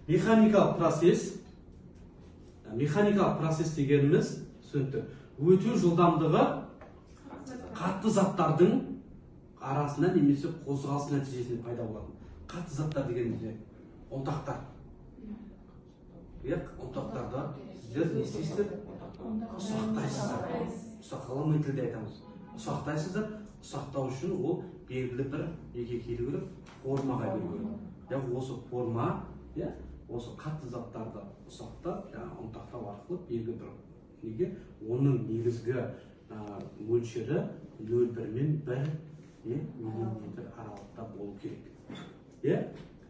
Механикалық процесс дегеніміз түсінікті. Өту жылдамдығы қатты заттардың арасында немесе қозғалыс нәтижесінде пайда болады. Қатты заттар дегенімізде ұнтақтар. Ұнтақтарда сіздер не істейсіздер? Ұсақтайсыздар. Ғылыми тілде айтамыз. Ұсақтайсыздар. Ұсақтау үшін ол белгілі бір неге келу керек, формаға келу керек. Осы форма, осы қатты заттарды ұсақтап, ұнтақтау арқылы белгілі бір неге, оның негізгі мөлшері 0,1 мен 1 миллиметр аралықта болу керек.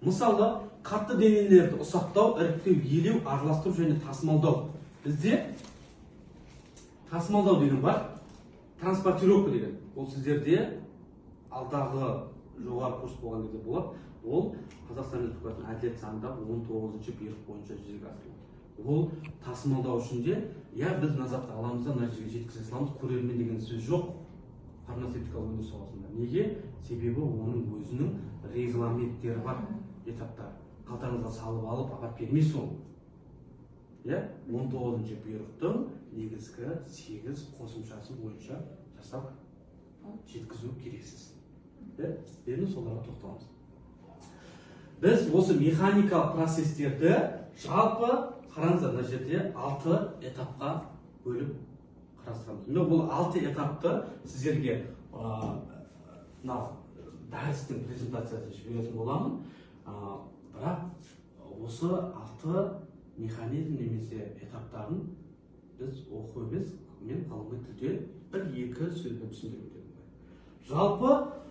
Мысалы, қатты денелерді ұсақтау, іріктеу, елеу, араластыру және тасымалдау. Бізде тасымалдау деген бар, транспортировка деген. Ол сіздерде алдағы жоғары курс болған кезде болады. Ол Қазақстан Республикасының әділет заңында 19-ші бұйрық бойынша жүзеге асырылады. Ол тасымалдау үшін де, біз мына затты аламыз да мына жерге жеткізе саламыз, көрермен деген сөз жоқ фармацевтикалық өндіріс саласында. Неге? Себебі оның өзінің регламенттері бар, этаптар. Қалтаңызға салып алып, апарып бермейсіз ол. 19-ші бұйрықтың негізгі 8 қосымшасы бойынша жасап жеткізу керексіз. Енді соларға тоқталамыз. Біз осы механикалық процестерді жалпы қараңыздар, мына жерде 6 этапқа бөліп қарастырамыз. Мен бұл 6 этапты сіздерге дәрістің презентациясын жіберетін боламын. Бірақ осы 6 механизм немесе этаптарын біз оқу емес, мен ғылыми тілде 1-2 сөзбен түсіндіріп өтемін. Жалпы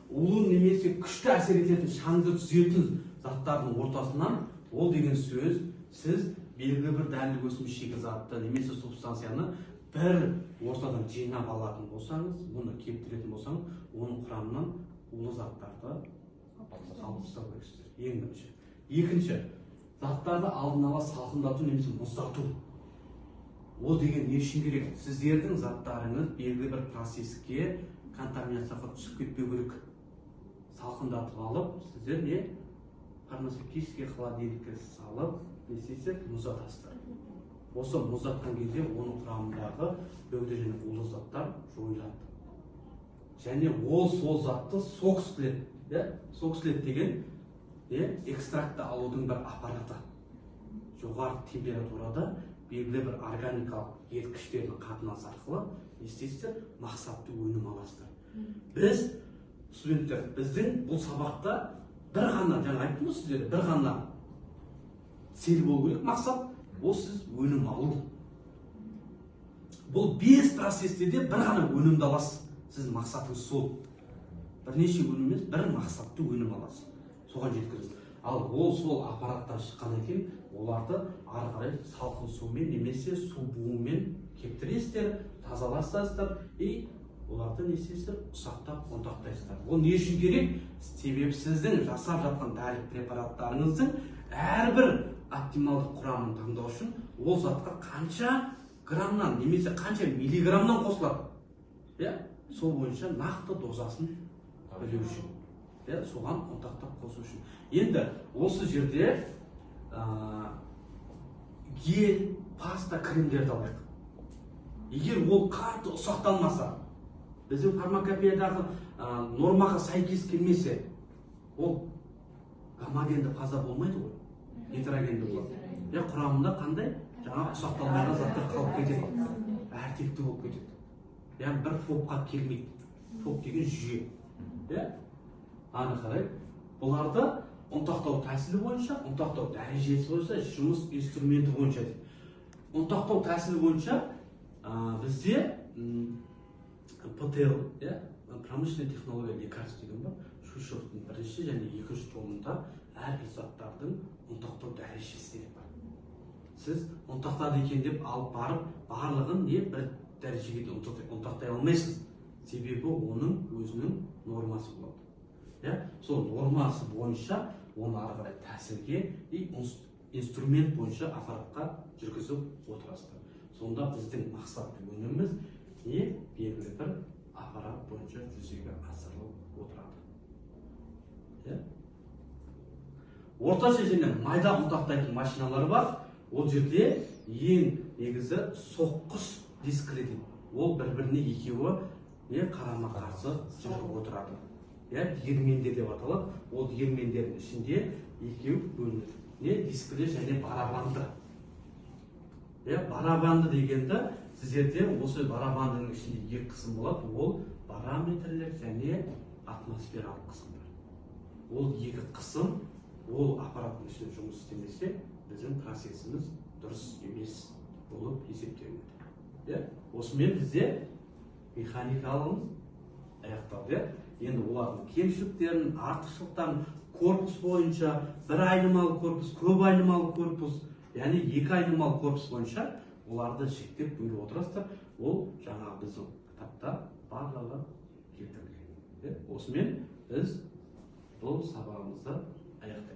улы немесе күшті әсер ететін шаңды түзетін заттардың ортасынан ол деген сөз, сіз белгілі бір дәлдік өсімдік затты немесе субстанцияны бір ортадан жинап алатын болсаңыз, оны кептіретін болсаңыз, оның құрамынан улы заттарды алып тастау керексіздер. Ең бірінші. Екінші, заттарды алдын ала салқындату немесе мұздату. Ол деген не үшін керек? Сіздердің заттарыңыз белгілі бір процеске, контаминацияға түсіп кетпеу керек. Салқындатып алып, сіздер не? Фармацевтический холодильникке салып, не істейсіздер? Мұздатасыздар. Осы мұздатқан кезде оның құрамындағы бөгде және улы заттар жойылады. Және ол сол затты сокслет деген экстрактты алудың бір аппараты. Жоғары температурада белгілі бір органикалық еріткіштердің қатынасы арқылы не істейсіздер? Мақсатты өнім аласыздар. Біз, студенттер, біздің бұл сабақта бір ғана, жаңа айттым ғой сіздерге, бір ғана цель болу керек, мақсат, ол сіз өнім алу. Бұл 5 процесте де бір ғана өнімді аласыз. Сіздің мақсатыңыз сол. Бірнеше өнім емес, бір мақсатты өнім аласыз. Соған жеткізіңіз. Ал ол сол аппараттан шыққаннан кейін, оларды ары қарай салқын сумен немесе су буымен кептіресіздер, тазаластырасыздар и оларды не істейсіздер? Ұсақтап, ұнтақтайсыздар. Ол не үшін керек? Себебі сіздің жасап жатқан дәрі препараттарыңыздың әрбір оптималды құрамын таңдау үшін ол затқа қанша граммнан немесе қанша миллиграммнан қосылады. Сол бойынша нақты дозасын білу үшін. Соған ұнтақтап қосу үшін. Енді осы жерде гель, паста, кремдерді алайық. Егер ол қатты ұсақталмаса, біздің фармакопеядағы нормаға сәйкес келмесе, ол гомогенді фаза болмайды ғой, гетерогенді болады. Құрамында қандай? Жаңа ұсақталмаған заттар қалып кетеді, әртекті болып кетеді. Яғни бір топқа келмейді. Топ деген жүйе. Аны қарай, бұларды ұнтақтау тәсілі бойынша, ұнтақтау дәрежесі бойынша, жұмыс инструменті бойынша. Ұнтақтау тәсілі бойынша бізде ПТЛ, промышленная технология лекарств деген бар. Шушевтың бірінші және екінші томында әрбір заттардың ұнтақтау дәрежесі бар. Сіз ұнтақтады екен деп алып барып, барлығын бір дәрежеге ұнтақтай алмайсыз. Себебі оның өзінің нормасы болады. Сол нормасы бойынша оны ары қарай тәсілге инструмент бойынша аппаратқа жүргізіп отырасыздар. Сонда біздің мақсатты өніміміз белгілі бір аппарат бойынша жүзеге асырылып отырады. орташа және майда ұнтақтайтын машиналар бар. Ол жерде ең негізі соққыш дискілі. Ол бір-біріне екеуі қарама қарсы жүріп отырады. Диірменде деп аталады. Ол диірмендердің ішінде екеу бөлінеді. Дискілі және барабанды. Барабанды дегенді сіздерде осы барабандың ішінде екі қысым болады. Ол параметрлер және атмосфералық қысымдар. Ол екі қысым, ол аппараттың ішінде жұмыс істемесе, біздің процесіміз дұрыс емес болып есептелінеді. Осымен бізде механикалығымыз аяқталды. Енді олардың кемшіліктерін, артықшылықтарын корпус бойынша бір айнымалы корпус, көп айнымалы корпус, яғни екі айнымалы корпус бойынша оларды жіктеп бөліп отырасыздар. Ол жаңағы біздің кітапта барлығы келтірілген. Осымен біз бұл сабағымызды аяқтаймыз.